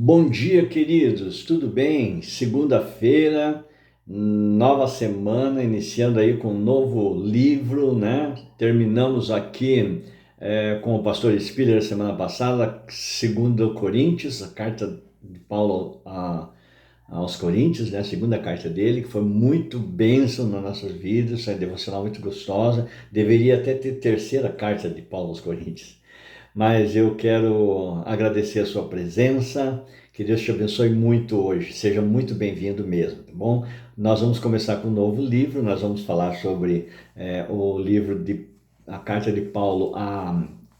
Bom dia, queridos, tudo bem? Segunda-feira, nova semana, iniciando aí com um novo livro, né? Terminamos aqui com o pastor Spiller semana passada, 2 Coríntios, a carta de Paulo aos Coríntios, né? A segunda carta dele, que foi muito bênção nas nossas vidas, é devocional muito gostosa. Deveria até ter terceira carta de Paulo aos Coríntios. Mas eu quero agradecer a sua presença, que Deus te abençoe muito hoje, seja muito bem-vindo mesmo, tá bom? Nós vamos começar com um novo livro, nós vamos falar sobre o livro a carta de Paulo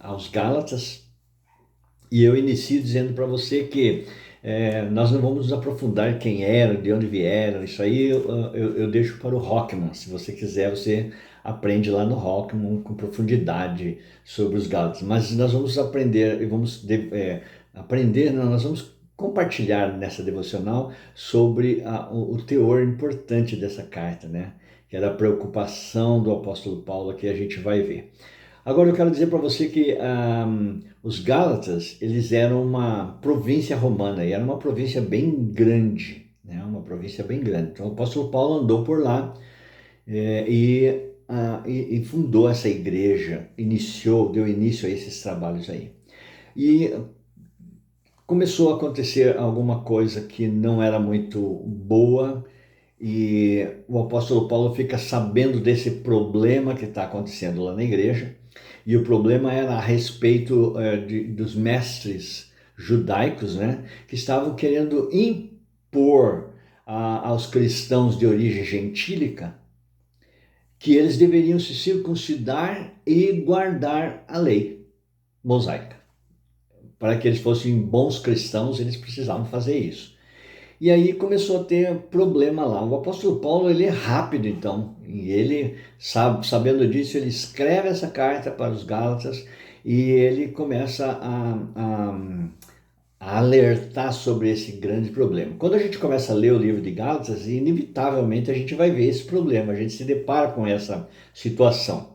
aos Gálatas, e eu inicio dizendo para você que nós não vamos nos aprofundar quem eram, de onde vieram, isso aí eu deixo para o Rockman. Se você quiser, você aprende lá no Rockman com profundidade sobre os Gálatas. Mas nós vamos aprender e aprender, não, nós vamos compartilhar nessa devocional sobre o teor importante dessa carta, né? Que era a preocupação do apóstolo Paulo, que a gente vai ver. Agora eu quero dizer para você que os Gálatas, eles eram uma província romana, e era uma província bem grande, né? Uma província bem grande. Então o apóstolo Paulo andou por lá e fundou essa igreja, deu início a esses trabalhos aí. E começou a acontecer alguma coisa que não era muito boa, e o apóstolo Paulo fica sabendo desse problema que está acontecendo lá na igreja. E o problema era a respeito dos mestres judaicos, né, que estavam querendo impor aos cristãos de origem gentílica que eles deveriam se circuncidar e guardar a lei mosaica. Para que eles fossem bons cristãos, eles precisavam fazer isso. E aí começou a ter problema lá. O apóstolo Paulo, ele é rápido então, e ele, sabendo disso, ele escreve essa carta para os Gálatas e ele começa a alertar sobre esse grande problema. Quando a gente começa a ler o livro de Gálatas, inevitavelmente a gente vai ver esse problema, a gente se depara com essa situação.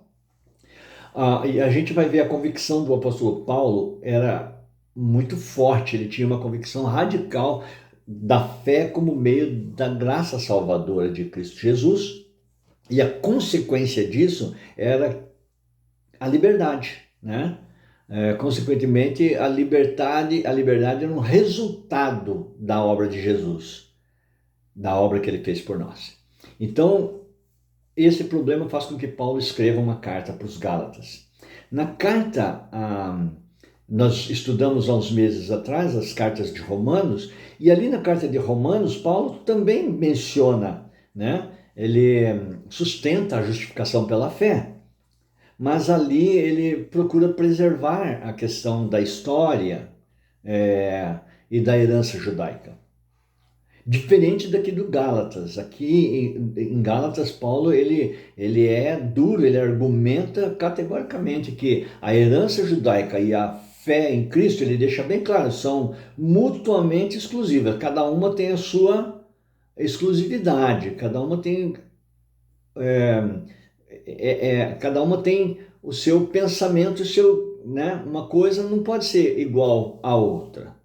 E a gente vai ver a convicção do apóstolo Paulo era muito forte, ele tinha uma convicção radical da fé como meio da graça salvadora de Cristo Jesus, e a consequência disso era a liberdade, né? Consequentemente, a liberdade era um resultado da obra de Jesus, da obra que ele fez por nós. Então, esse problema faz com que Paulo escreva uma carta para os Gálatas. Na carta, nós estudamos há uns meses atrás as cartas de Romanos, e ali na carta de Romanos, Paulo também menciona, né? Ele sustenta a justificação pela fé, mas ali ele procura preservar a questão da história e da herança judaica. Diferente daqui do Gálatas. Aqui em Gálatas, Paulo ele é duro, ele argumenta categoricamente que a herança judaica e a fé em Cristo, ele deixa bem claro, são mutuamente exclusivas. Cada uma tem a sua exclusividade, cada uma tem o seu pensamento, né? Uma coisa não pode ser igual à outra.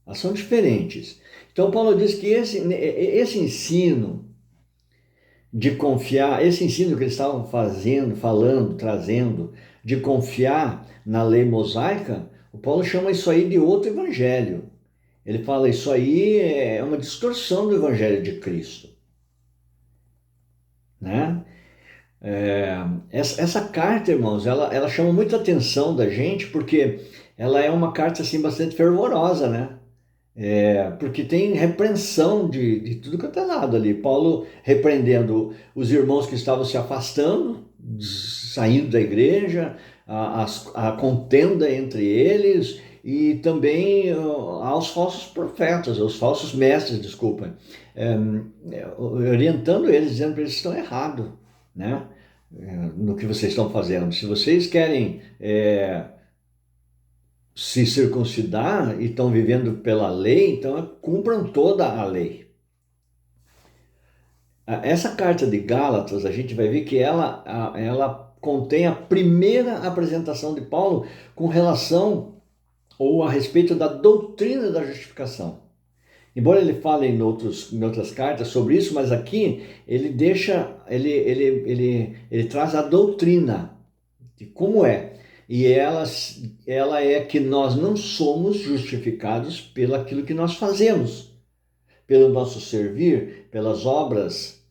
Elas são diferentes. Então, Paulo diz que esse ensino de confiar, esse ensino que eles estavam falando, trazendo, de confiar na lei mosaica, o Paulo chama isso aí de outro evangelho. Ele fala, isso aí é uma distorção do evangelho de Cristo, né? Essa carta, irmãos, ela chama muita atenção da gente, porque ela é uma carta assim bastante fervorosa, né? Porque tem repreensão de tudo quanto é lado ali. Paulo repreendendo os irmãos que estavam se afastando, saindo da igreja, a contenda entre eles, e também aos falsos profetas, aos falsos mestres, desculpa, orientando eles, dizendo que eles estão errados, né? No que vocês estão fazendo. Se vocês querem se circuncidar e estão vivendo pela lei, então cumpram toda a lei. Essa carta de Gálatas, a gente vai ver que ela contém a primeira apresentação de Paulo com relação ou a respeito da doutrina da justificação. Embora ele fale em outras cartas sobre isso, mas aqui ele deixa, ele traz a doutrina de como é. E ela é que nós não somos justificados pelo aquilo que nós fazemos, pelo nosso servir, pelas obras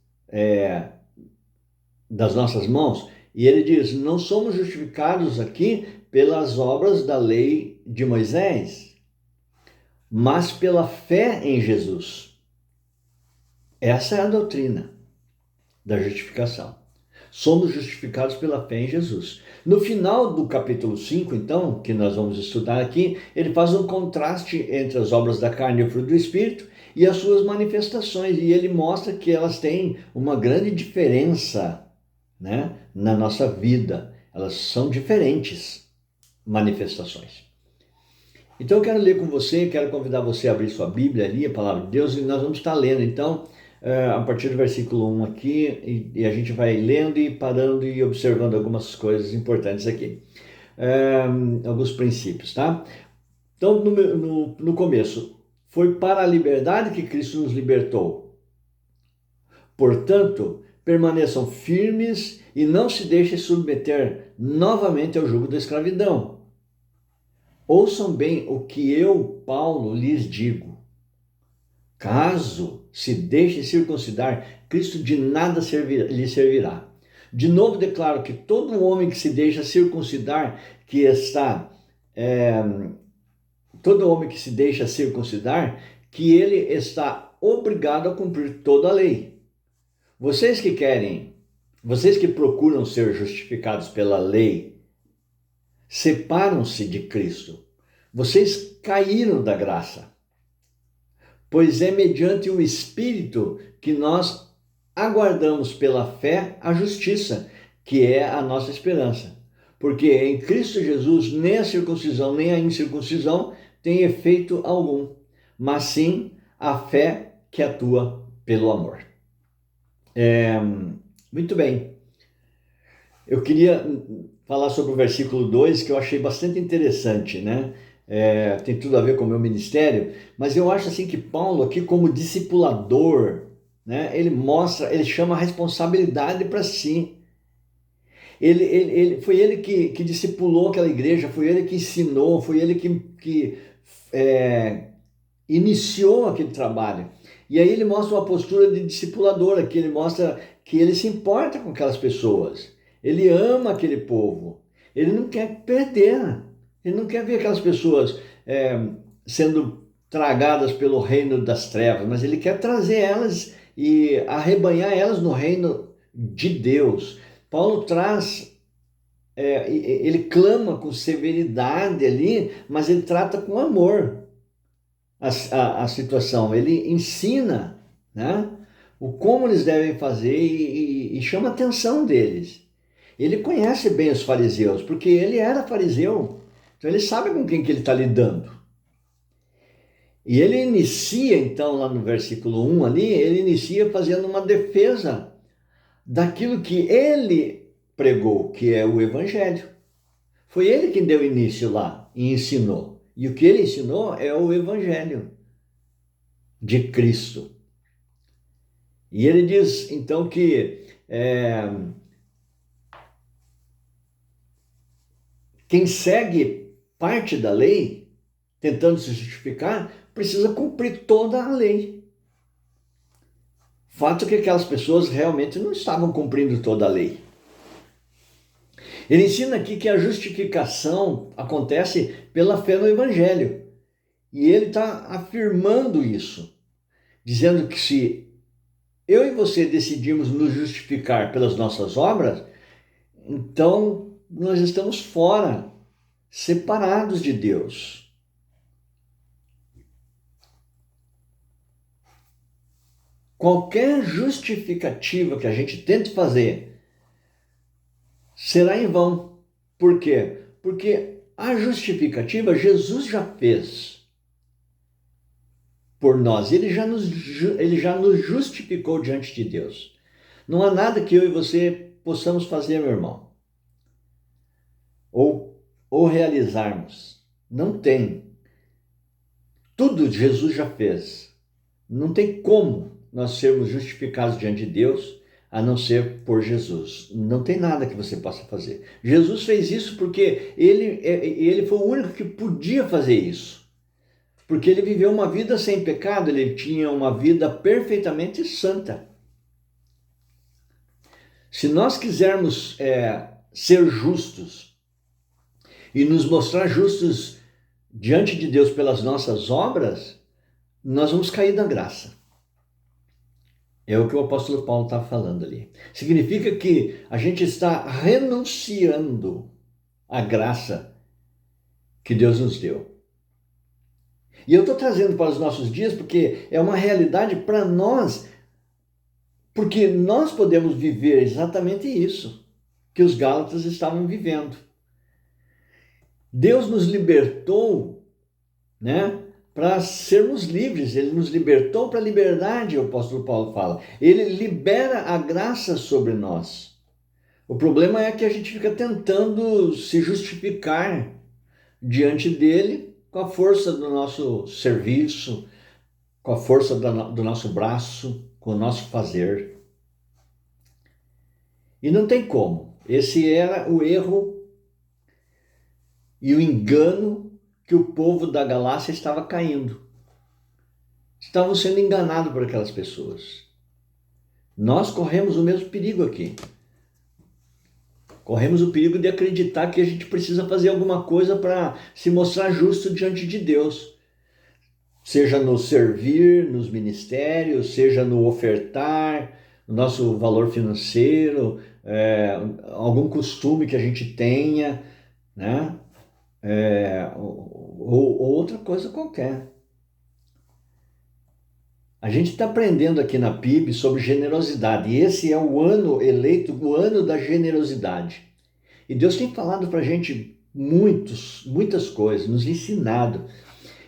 das nossas mãos. E ele diz, não somos justificados aqui pelas obras da lei de Moisés, mas pela fé em Jesus. Essa é a doutrina da justificação. Somos justificados pela fé em Jesus. No final do capítulo 5, então, que nós vamos estudar aqui, ele faz um contraste entre as obras da carne e o fruto do Espírito e as suas manifestações. E ele mostra que elas têm uma grande diferença, né, na nossa vida. Elas são diferentes manifestações. Então eu quero ler com você, quero convidar você a abrir sua Bíblia ali, a Palavra de Deus, e nós vamos estar lendo, então, a partir do versículo 1 aqui, e a gente vai lendo e parando e observando algumas coisas importantes aqui. Alguns princípios, tá? Então, no começo, foi para a liberdade que Cristo nos libertou. Portanto, permaneçam firmes e não se deixem submeter novamente ao jugo da escravidão. Ouçam bem o que eu, Paulo, lhes digo. Caso se deixe circuncidar, Cristo de nada lhe servirá. De novo declaro que todo homem que se deixa circuncidar, todo homem que se deixa circuncidar, que ele está obrigado a cumprir toda a lei. Vocês que procuram ser justificados pela lei, separam-se de Cristo. Vocês caíram da graça, pois é mediante o Espírito que nós aguardamos pela fé a justiça, que é a nossa esperança. Porque em Cristo Jesus nem a circuncisão nem a incircuncisão tem efeito algum, mas sim a fé que atua pelo amor. Muito bem. Eu queria falar sobre o versículo 2, que eu achei bastante interessante, né? Tem tudo a ver com o meu ministério, mas eu acho assim que Paulo aqui como discipulador, né? Ele chama a responsabilidade para si. Foi ele que discipulou aquela igreja, foi ele que ensinou, foi ele que iniciou aquele trabalho. E aí ele mostra uma postura de discipulador aqui, ele mostra que ele se importa com aquelas pessoas. Ele ama aquele povo, ele não quer perder, ele não quer ver aquelas pessoas sendo tragadas pelo reino das trevas, mas ele quer trazer elas e arrebanhar elas no reino de Deus. Paulo traz, ele clama com severidade ali, mas ele trata com amor a situação, ele ensina, né, o como eles devem fazer e chama a atenção deles. Ele conhece bem os fariseus, porque ele era fariseu, então ele sabe com quem que ele está lidando. E ele inicia, então, lá no versículo 1 ali, ele inicia fazendo uma defesa daquilo que ele pregou, que é o Evangelho. Foi ele quem deu início lá e ensinou. E o que ele ensinou é o Evangelho de Cristo. E ele diz, então, que quem segue parte da lei, tentando se justificar, precisa cumprir toda a lei. Fato que aquelas pessoas realmente não estavam cumprindo toda a lei. Ele ensina aqui que a justificação acontece pela fé no Evangelho. E ele está afirmando isso, dizendo que se eu e você decidirmos nos justificar pelas nossas obras, então nós estamos fora, separados de Deus. Qualquer justificativa que a gente tente fazer será em vão. Por quê? Porque a justificativa Jesus já fez por nós. Ele já nos justificou diante de Deus. Não há nada que eu e você possamos fazer, meu irmão, ou realizarmos, Não tem. Tudo Jesus já fez. Não tem como nós sermos justificados diante de Deus a não ser por Jesus. Não tem nada que você possa fazer. Jesus fez isso porque ele foi o único que podia fazer isso. Porque ele viveu uma vida sem pecado, ele tinha uma vida perfeitamente santa. Se nós quisermos ser justos e nos mostrar justos diante de Deus pelas nossas obras, nós vamos cair da graça. É o que o apóstolo Paulo está falando ali. Significa que a gente está renunciando à graça que Deus nos deu. E eu estou trazendo para os nossos dias porque é uma realidade para nós, porque nós podemos viver exatamente isso que os Gálatas estavam vivendo. Deus nos libertou, né? Para sermos livres, ele nos libertou para a liberdade, o apóstolo Paulo fala. Ele libera a graça sobre nós. O problema é que a gente fica tentando se justificar diante dele com a força do nosso serviço, com a força do nosso braço, com o nosso fazer. E não tem como. Esse era o erro e o engano que o povo da Galácia estava caindo. Estavam sendo enganados por aquelas pessoas. Nós corremos o mesmo perigo aqui. Corremos o perigo de acreditar que a gente precisa fazer alguma coisa para se mostrar justo diante de Deus. Seja no servir, nos ministérios, seja no ofertar, no nosso valor financeiro, algum costume que a gente tenha, né? Ou outra coisa qualquer. A gente está aprendendo aqui na PIB sobre generosidade, e esse é o ano eleito, o ano da generosidade. E Deus tem falado para a gente muitas coisas, nos ensinado.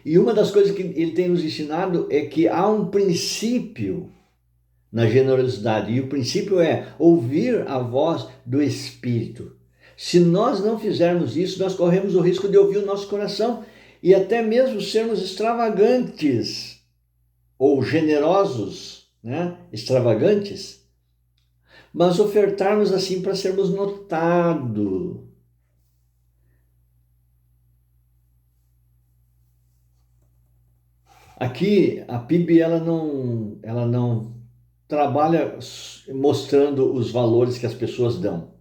E uma das coisas que Ele tem nos ensinado é que há um princípio na generosidade, e o princípio é ouvir a voz do Espírito. Se nós não fizermos isso, nós corremos o risco de ouvir o nosso coração e até mesmo sermos extravagantes ou generosos, né? Extravagantes, mas ofertarmos assim para sermos notados. Aqui a PIB ela não trabalha mostrando os valores que as pessoas dão.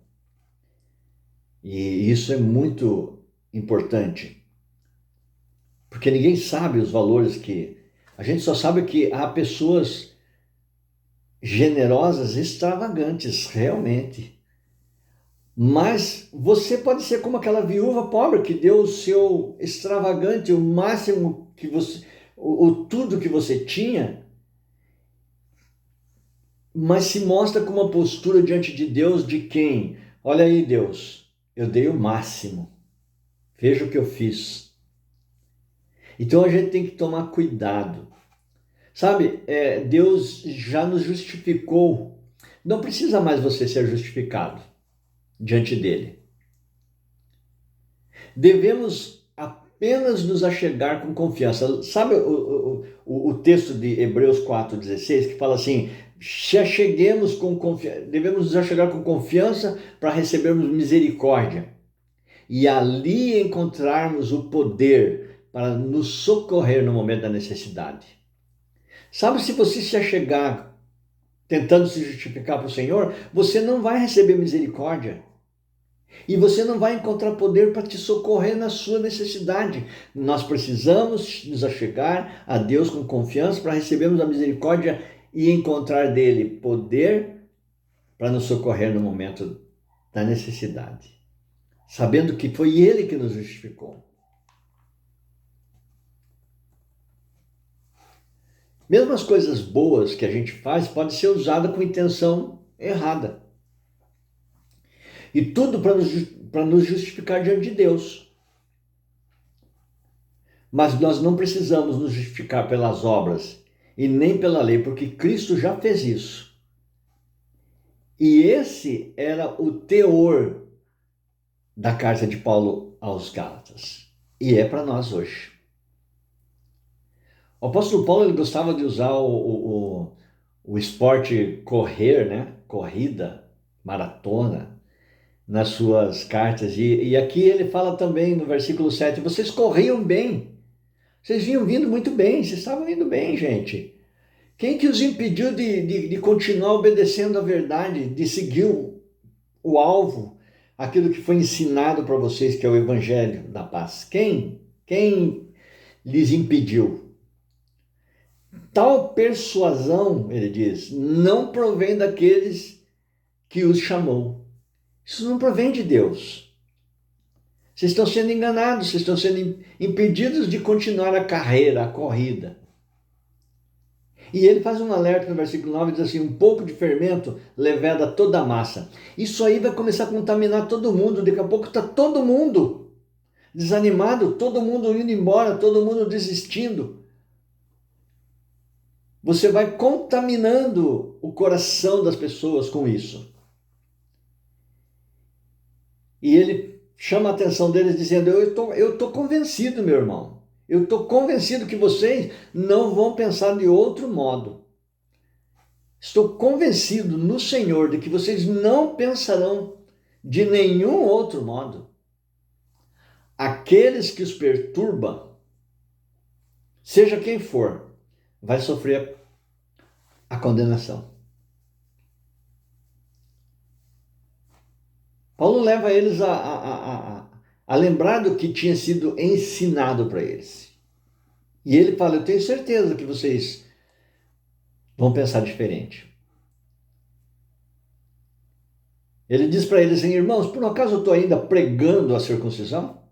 E isso é muito importante, porque ninguém sabe os valores que... A gente só sabe que há pessoas generosas, extravagantes, realmente. Mas você pode ser como aquela viúva pobre que deu o seu extravagante, o máximo que você... o tudo que você tinha, mas se mostra com uma postura diante de Deus de quem? Olha aí, Deus, eu dei o máximo. Veja o que eu fiz. Então a gente tem que tomar cuidado. Sabe, Deus já nos justificou. Não precisa mais você ser justificado diante dele. Devemos apenas nos achegar com confiança. Sabe o texto de Hebreus 4,16 que fala assim: se acheguemos com confiança, devemos nos achegar com confiança para recebermos misericórdia e ali encontrarmos o poder para nos socorrer no momento da necessidade. Sabe, se você se achegar tentando se justificar para o Senhor, você não vai receber misericórdia. E você não vai encontrar poder para te socorrer na sua necessidade. Nós precisamos nos achegar a Deus com confiança para recebermos a misericórdia e encontrar dele poder para nos socorrer no momento da necessidade. Sabendo que foi ele que nos justificou. Mesmo as coisas boas que a gente faz pode ser usada com intenção errada. E tudo para nos justificar diante de Deus. Mas nós não precisamos nos justificar pelas obras e nem pela lei, porque Cristo já fez isso. E esse era o teor da carta de Paulo aos Gálatas. E é para nós hoje. O apóstolo Paulo ele gostava de usar o esporte correr, né? Corrida, maratona, nas suas cartas. E aqui ele fala também no versículo 7, vocês corriam bem, vocês vinham vindo muito bem, vocês estavam indo bem, gente. Quem que os impediu de continuar obedecendo a verdade, de seguir o alvo, aquilo que foi ensinado para vocês, que é o evangelho da paz? Quem? Quem lhes impediu? Tal persuasão, ele diz, não provém daqueles que os chamou. Isso não provém de Deus. Vocês estão sendo enganados, vocês estão sendo impedidos de continuar a carreira, a corrida. E ele faz um alerta no versículo 9, diz assim, um pouco de fermento leveda toda a massa. Isso aí vai começar a contaminar todo mundo, daqui a pouco está todo mundo desanimado, todo mundo indo embora, todo mundo desistindo. Você vai contaminando o coração das pessoas com isso. E ele chama a atenção deles dizendo, eu estou convencido, meu irmão. Eu estou convencido que vocês não vão pensar de outro modo. Estou convencido no Senhor de que vocês não pensarão de nenhum outro modo. Aqueles que os perturbam, seja quem for, vai sofrer a condenação. Paulo leva eles a lembrar do que tinha sido ensinado para eles. E ele fala, eu tenho certeza que vocês vão pensar diferente. Ele diz para eles assim, irmãos, por um acaso eu estou ainda pregando a circuncisão?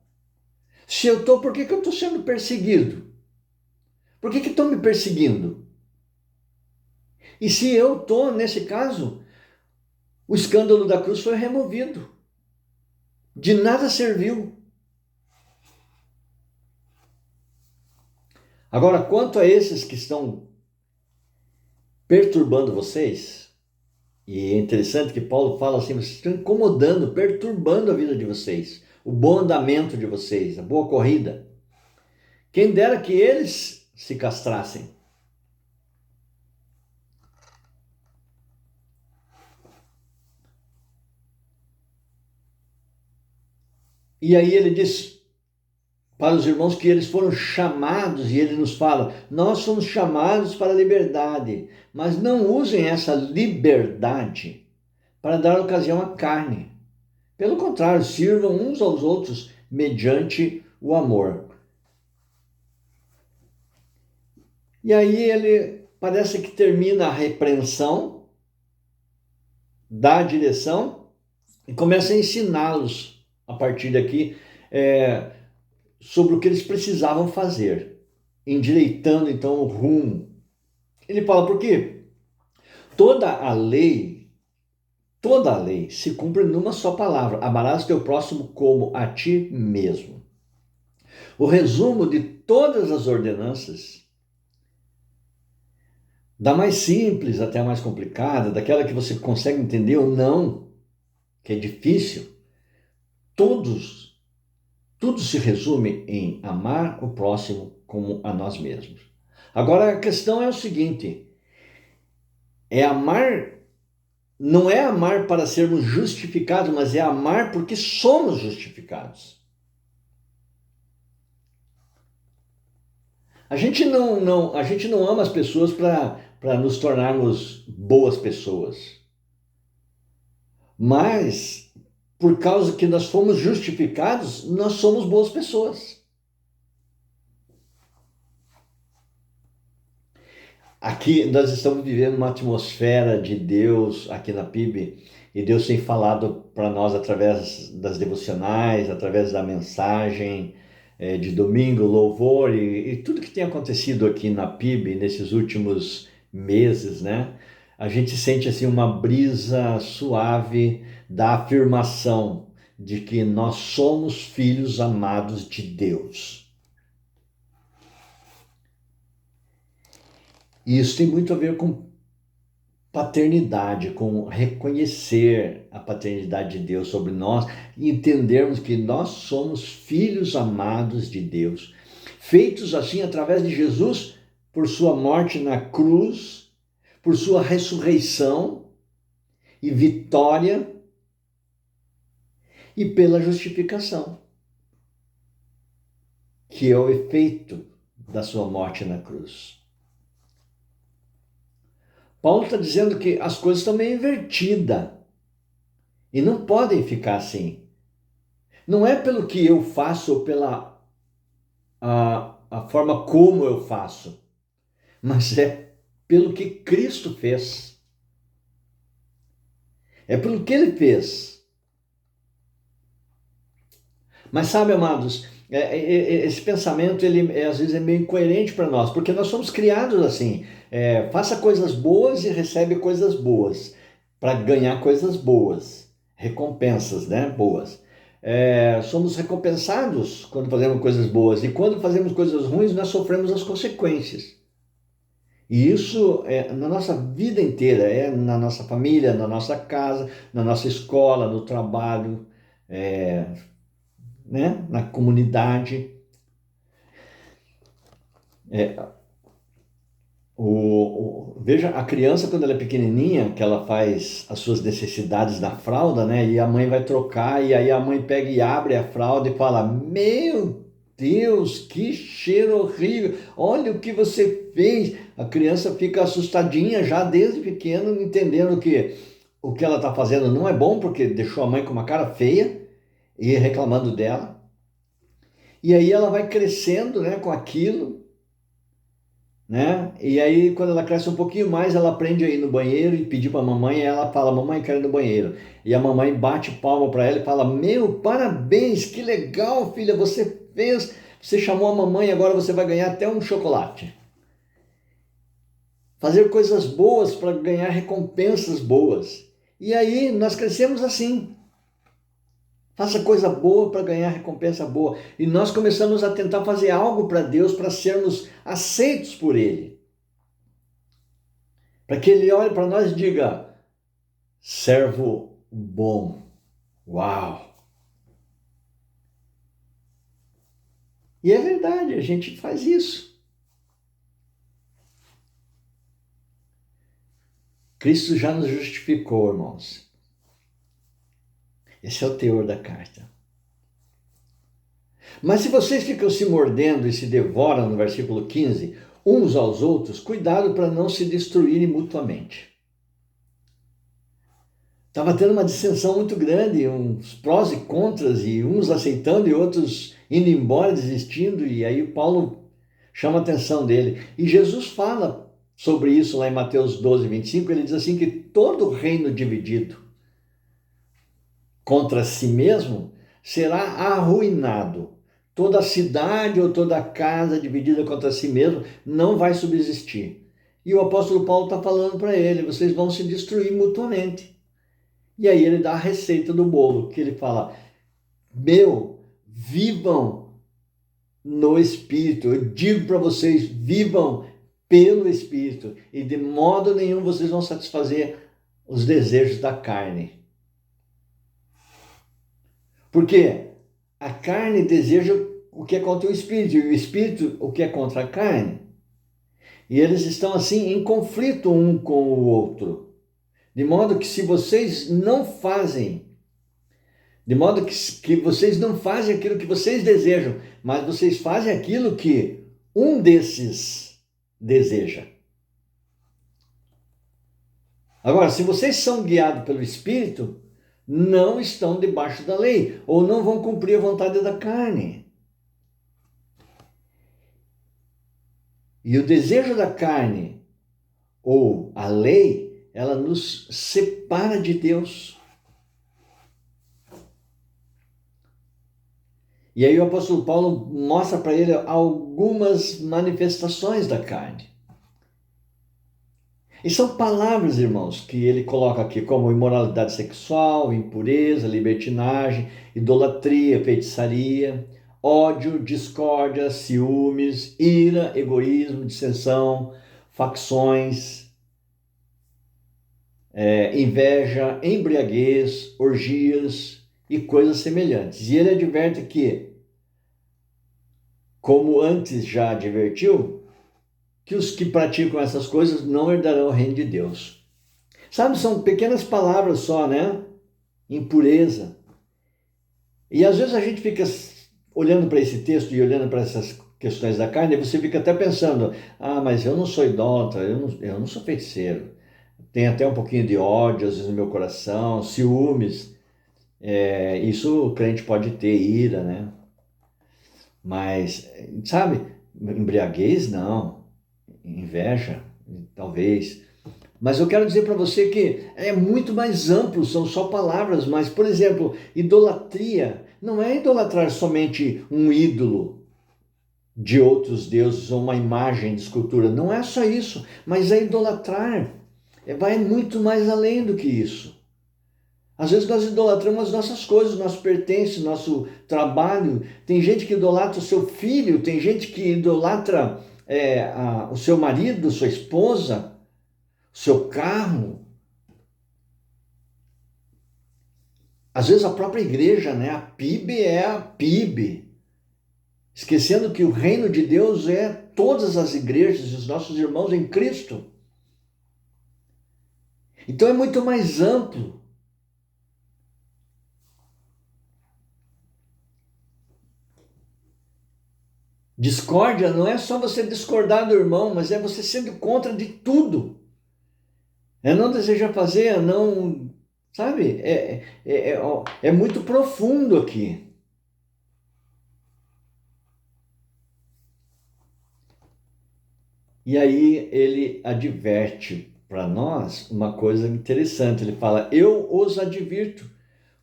Se eu estou, por que eu estou sendo perseguido? Por que estão me perseguindo? E se eu estou, nesse caso, o escândalo da cruz foi removido. De nada serviu. Agora, quanto a esses que estão perturbando vocês, e é interessante que Paulo fala assim, vocês estão incomodando, perturbando a vida de vocês, o bom andamento de vocês, a boa corrida. Quem dera que eles se castrassem. E aí ele diz para os irmãos que eles foram chamados, e ele nos fala, nós somos chamados para a liberdade, mas não usem essa liberdade para dar ocasião à carne. Pelo contrário, sirvam uns aos outros mediante o amor. E aí ele parece que termina a repreensão, dá a direção e começa a ensiná-los a partir daqui sobre o que eles precisavam fazer, endireitando então o rumo. Ele fala, por quê? Toda a lei se cumpre numa só palavra, amarás teu próximo como a ti mesmo. O resumo de todas as ordenanças, da mais simples até a mais complicada, daquela que você consegue entender ou não, que é difícil, tudo se resume em amar o próximo como a nós mesmos. Agora a questão é o seguinte, não é amar para sermos justificados, mas é amar porque somos justificados. A gente não ama as pessoas para nos tornarmos boas pessoas. Mas, por causa que nós fomos justificados, nós somos boas pessoas. Aqui nós estamos vivendo uma atmosfera de Deus aqui na PIB, e Deus tem falado para nós através das devocionais, através da mensagem de domingo, louvor e tudo que tem acontecido aqui na PIB nesses últimos meses, né? A gente sente assim uma brisa suave da afirmação de que nós somos filhos amados de Deus. E isso tem muito a ver com paternidade, com reconhecer a paternidade de Deus sobre nós e entendermos que nós somos filhos amados de Deus, feitos assim através de Jesus, por sua morte na cruz, por sua ressurreição e vitória e pela justificação, que é o efeito da sua morte na cruz. Paulo está dizendo que as coisas estão meio invertidas e não podem ficar assim. Não é pelo que eu faço ou pela a forma como eu faço, mas é pelo que Cristo fez. É pelo que ele fez. Mas sabe, amados, esse pensamento, ele às vezes é meio incoerente para nós, porque nós somos criados assim. Faça coisas boas e recebe coisas boas, para ganhar coisas boas, recompensas, né, boas. Somos recompensados quando fazemos coisas boas, e quando fazemos coisas ruins, nós sofremos as consequências. E isso é na nossa vida inteira, é na nossa família, na nossa casa, na nossa escola, no trabalho, né, na comunidade. Veja, a criança, quando ela é pequenininha, que ela faz as suas necessidades na fralda, né? E a mãe vai trocar, e aí a mãe pega e abre a fralda e fala: Meu Deus, que cheiro horrível! Olha o que você fez! A criança fica assustadinha já desde pequeno, entendendo que o que ela está fazendo não é bom, porque deixou a mãe com uma cara feia e reclamando dela. E aí ela vai crescendo, né, com aquilo, né? E aí, quando ela cresce um pouquinho mais, ela aprende a ir no banheiro e pedir para a mamãe, e ela fala: Mamãe, quero ir no banheiro. E a mamãe bate palma para ela e fala: Meu, parabéns, que legal, filha, você fez, você chamou a mamãe, agora você vai ganhar até um chocolate. Fazer coisas boas para ganhar recompensas boas. E aí nós crescemos assim. Faça coisa boa para ganhar recompensa boa. E nós começamos a tentar fazer algo para Deus, para sermos aceitos por Ele. Para que Ele olhe para nós e diga: servo bom. Uau! E é verdade, a gente faz isso. Cristo já nos justificou, irmãos. Esse é o teor da carta. Mas se vocês ficam se mordendo e se devoram, no versículo 15, uns aos outros, cuidado para não se destruírem mutuamente. Estava tendo uma dissensão muito grande, uns prós e contras, e uns aceitando e outros indo embora, desistindo, e aí Paulo chama a atenção dele. E Jesus fala sobre isso lá em Mateus 12, 25, ele diz assim que todo reino dividido contra si mesmo será arruinado. Toda cidade ou toda casa dividida contra si mesmo não vai subsistir. E o apóstolo Paulo está falando para ele: vocês vão se destruir mutuamente. E aí ele dá a receita do bolo, que ele fala: vivam no Espírito. Eu digo para vocês, vivam pelo Espírito. E de modo nenhum vocês vão satisfazer os desejos da carne. Porque a carne deseja o que é contra o Espírito, e o Espírito o que é contra a carne. E eles estão assim em conflito um com o outro. De modo que se vocês não fazem, de modo que vocês não fazem aquilo que vocês desejam, mas vocês fazem aquilo que um desses deseja. Agora, se vocês são guiados pelo Espírito, não estão debaixo da lei, ou não vão cumprir a vontade da carne. E o desejo da carne, ou a lei, ela nos separa de Deus. E aí o apóstolo Paulo mostra para ele algumas manifestações da carne. E são palavras, irmãos, que ele coloca aqui, como imoralidade sexual, impureza, libertinagem, idolatria, feitiçaria, ódio, discórdia, ciúmes, ira, egoísmo, dissensão, facções. inveja, embriaguez, orgias e coisas semelhantes. E ele adverte que, como antes já advertiu, que os que praticam essas coisas não herdarão o reino de Deus. Sabe, são pequenas palavras só, né? Impureza. E às vezes a gente fica olhando para esse texto e olhando para essas questões da carne, e você fica até pensando, mas eu não sou idólatra, eu não sou feiticeiro. Tem até um pouquinho de ódio, às vezes, no meu coração, ciúmes. Isso o crente pode ter, ira, né? Mas, sabe, embriaguez, não. Inveja, talvez. Mas eu quero dizer para você que é muito mais amplo, são só palavras, mas, por exemplo, idolatria não é idolatrar somente um ídolo de outros deuses ou uma imagem de escultura, não é só isso, mas é idolatrar, vai muito mais além do que isso. Às vezes nós idolatramos as nossas coisas, nosso pertence, nosso trabalho. Tem gente que idolatra o seu filho, tem gente que idolatra o seu marido, sua esposa, o seu carro. Às vezes a própria igreja, né? A PIB é a PIB. Esquecendo que o reino de Deus é todas as igrejas e os nossos irmãos em Cristo. Então é muito mais amplo. Discórdia não é só você discordar do irmão, mas é você sendo contra de tudo. É não desejar fazer, é não. Sabe? É muito profundo aqui. E aí ele adverte para nós uma coisa interessante. Ele fala: eu os advirto,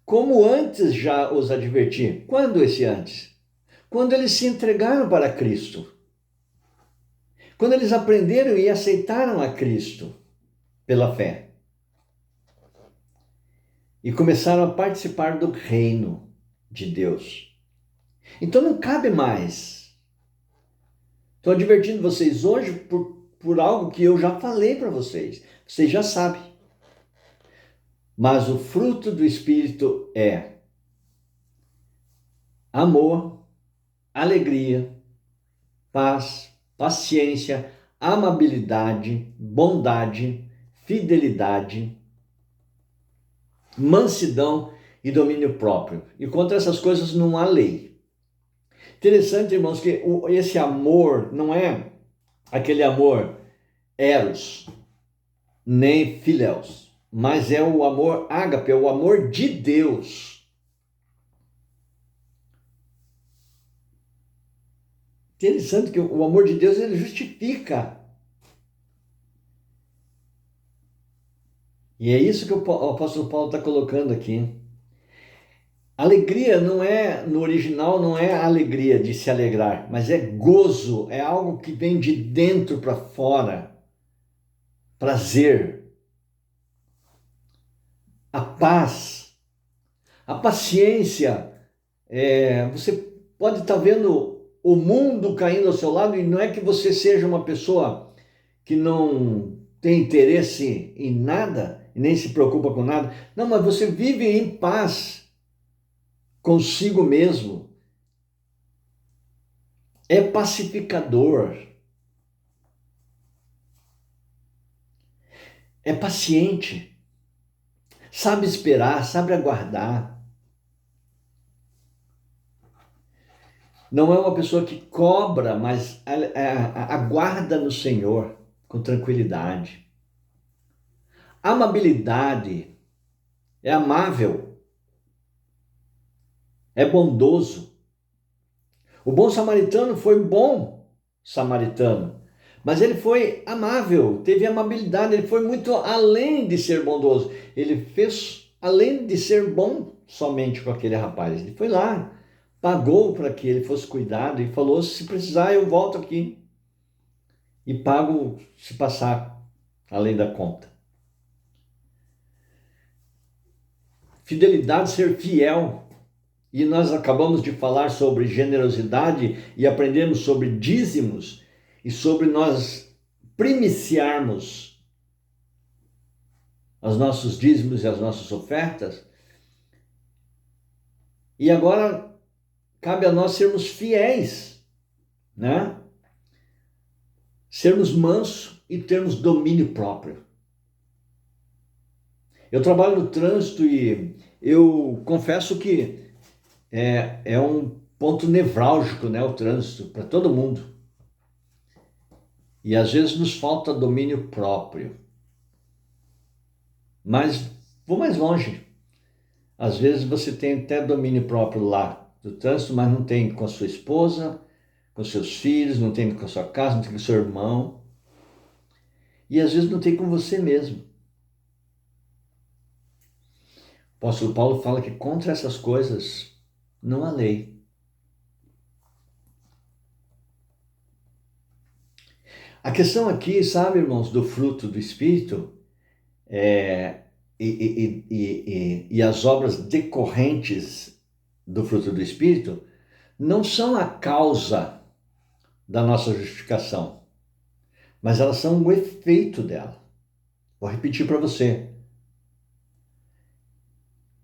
como antes já os adverti. Quando esse antes? Quando eles se entregaram para Cristo. Quando eles aprenderam e aceitaram a Cristo pela fé. E começaram a participar do reino de Deus. Então não cabe mais. Estou advertindo vocês hoje por algo que eu já falei para vocês. Vocês já sabem. Mas o fruto do Espírito é amor, alegria, paz, paciência, amabilidade, bondade, fidelidade, mansidão e domínio próprio. E contra essas coisas não há lei. Interessante, irmãos, que esse amor não é aquele amor eros, nem filéus, mas é o amor ágape, é o amor de Deus. Interessante que o amor de Deus, ele justifica. E é isso que o apóstolo Paulo está colocando aqui. Alegria não é, no original, não é a alegria de se alegrar, mas é gozo, é algo que vem de dentro para fora. Prazer. A paz. A paciência. Você pode estar vendo o mundo caindo ao seu lado e não é que você seja uma pessoa que não tem interesse em nada e nem se preocupa com nada. Não, mas você vive em paz consigo mesmo. É pacificador. É paciente. Sabe esperar, sabe aguardar. Não é uma pessoa que cobra, mas aguarda no Senhor com tranquilidade. Amabilidade. É amável. É bondoso. O bom samaritano foi bom samaritano, mas ele foi amável, teve amabilidade, ele foi muito além de ser bondoso. Ele fez além de ser bom somente com aquele rapaz. Ele foi lá, pagou para que ele fosse cuidado e falou: se precisar, eu volto aqui e pago se passar além da conta. Fidelidade, ser fiel. E nós acabamos de falar sobre generosidade e aprendemos sobre dízimos e sobre nós primiciarmos os nossos dízimos e as nossas ofertas. E agora cabe a nós sermos fiéis, né? Sermos mansos e termos domínio próprio. Eu trabalho no trânsito e eu confesso que é um ponto nevrálgico, né, o trânsito, para todo mundo. E às vezes nos falta domínio próprio. Mas vou mais longe. Às vezes você tem até domínio próprio lá do trânsito, mas não tem com a sua esposa, com seus filhos, não tem com a sua casa, não tem com o seu irmão. E às vezes não tem com você mesmo. O apóstolo Paulo fala que contra essas coisas não há lei. A questão aqui, sabe, irmãos, do fruto do Espírito e as obras decorrentes do fruto do Espírito não são a causa da nossa justificação, mas elas são o efeito dela. Vou repetir para você.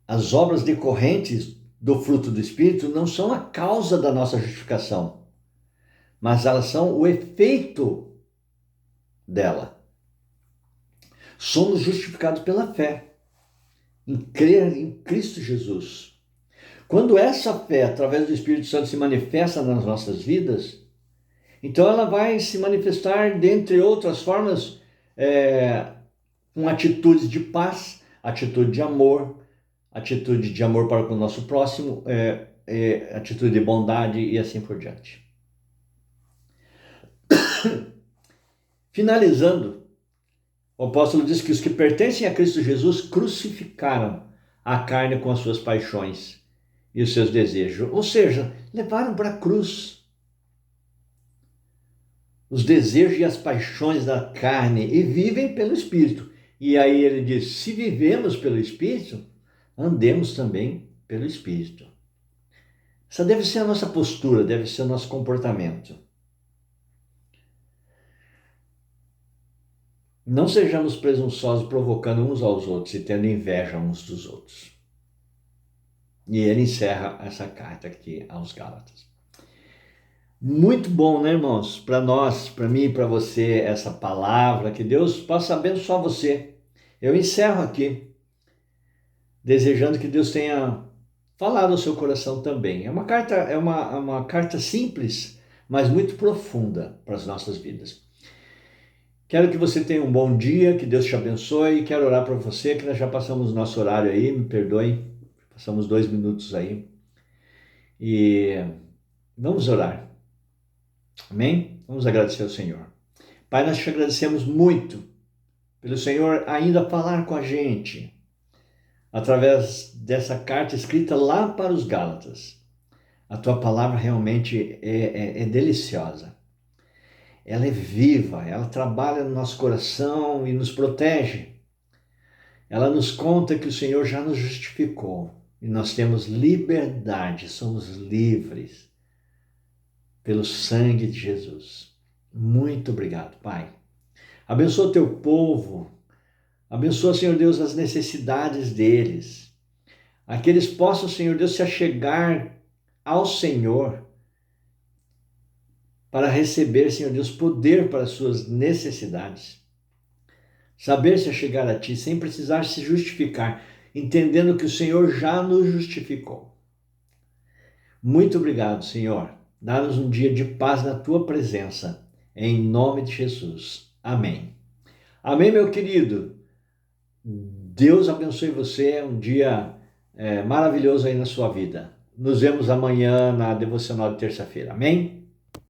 As obras decorrentes do fruto do Espírito não são a causa da nossa justificação, mas elas são o efeito dela. Somos justificados pela fé, em crer em Cristo Jesus. Quando essa fé, através do Espírito Santo, se manifesta nas nossas vidas, então ela vai se manifestar, dentre outras formas, com atitudes de paz, atitude de amor para com o nosso próximo, atitude de bondade e assim por diante. Finalizando, o apóstolo diz que os que pertencem a Cristo Jesus crucificaram a carne com as suas paixões e os seus desejos, ou seja, levaram para a cruz os desejos e as paixões da carne e vivem pelo Espírito. E aí ele diz, se vivemos pelo Espírito, andemos também pelo Espírito. Essa deve ser a nossa postura, deve ser o nosso comportamento. Não sejamos presunçosos, provocando uns aos outros e tendo inveja uns dos outros. E ele encerra essa carta aqui aos Gálatas. Muito bom, né, irmãos? Para nós, para mim e para você, essa palavra, que Deus possa abençoar você. Eu encerro aqui, desejando que Deus tenha falado ao seu coração também. É uma carta simples, mas muito profunda para as nossas vidas. Quero que você tenha um bom dia, que Deus te abençoe. Quero orar para você, que nós já passamos nosso horário aí, me perdoem, passamos 2 minutos aí. E vamos orar. Amém? Vamos agradecer ao Senhor. Pai, nós te agradecemos muito pelo Senhor ainda falar com a gente através dessa carta escrita lá para os Gálatas. A tua palavra realmente é deliciosa. Ela é viva, ela trabalha no nosso coração e nos protege. Ela nos conta que o Senhor já nos justificou e nós temos liberdade, somos livres pelo sangue de Jesus. Muito obrigado, Pai. Abençoa o teu povo, abençoa, Senhor Deus, as necessidades deles. A que eles possam, Senhor Deus, se achegar ao Senhor para receber, Senhor Deus, poder para as suas necessidades. Saber se achegar a Ti sem precisar se justificar, entendendo que o Senhor já nos justificou. Muito obrigado, Senhor. Dá-nos um dia de paz na Tua presença, em nome de Jesus. Amém. Amém, meu querido. Deus abençoe você, um dia maravilhoso aí na sua vida. Nos vemos amanhã na devocional de terça-feira. Amém?